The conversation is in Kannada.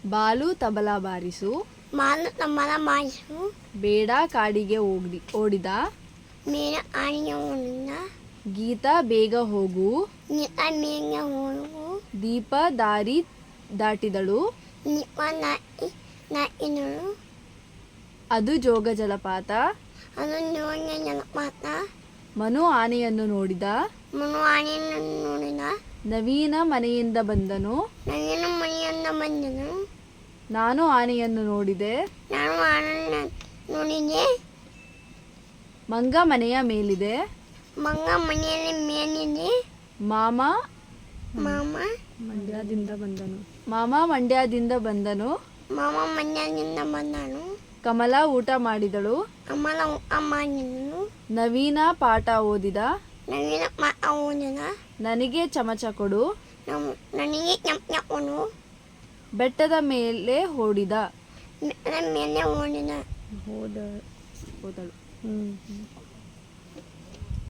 ಬಾಲು ತಬಲ ಬಾರಿಸು. ಮಾಲು ತಮ್ಮಲ ಮಾಯಿಸು. ಬೇಡ ಕಾಡಿಗೆ ಓಡಿದ. ಮೇರ ಆಡಿಗೆ ಓಡಿದ. ಗೀತ ಬೇಗ ಹೋಗು. ಗೀತ ಬೇಗ ಹೋಗು. ದೀಪ ದಾರಿ ದಾಟಿದಳು. ದೀಪ ದಾಟಿದಳು. ಅದು ಜೋಗ ಜಲಪಾತ. ಅದು ಜೋಗ ಜಲಪಾತ. ಮನು ಆನೆಯನ್ನು ನೋಡಿದ. ಮನು ಆನೆಯನ್ನು ನೋಡಿದ. ನವೀನ ಮನೆಯಿಂದ ಬಂದನು. ನವೀನ ಮನೆಯಿಂದ ಬಂದನು. ನಾನು ಆನೆಯನ್ನು ನೋಡಿದೆ. ನಾನು ಆನೆಯನ್ನು ನೋಡಿದೆ. ಮಂಗ ಮನೆಯ ಮೇಲಿದೆ. ಮಂಗ ಮನೆಯಲ್ಲಿ ಮೇಲಿದೆ. ಮಾಮ ಮಾಮ ಮಂಡ್ಯದಿಂದ ಬಂದನು. ಮಾಮ ಮಂಡ್ಯದಿಂದ ಬಂದನು. ಮಾಮ ಮಂಡ್ಯದಿಂದ ಬಂದನು. ಕಮಲ ಊಟ ಮಾಡಿದಳು. ಕಮಲ ಊಟ ಮಾಡಿದಳು. ನವೀನ ಪಾಠ ಓದಿದ. ನವೀನ ಪಾಠ ಓದಿದ. ನನಗೆ ಚಮಚ ಕೊಡು. ನನಗೆ ಚಮಚ ಕೊಡು. ಬೆಟ್ಟದ ಮೇಲೆ ಓಡಿದ. ಬೆಟ್ಟದ ಮೇಲೆ ಓಡಿದ. ಹೋದಳು.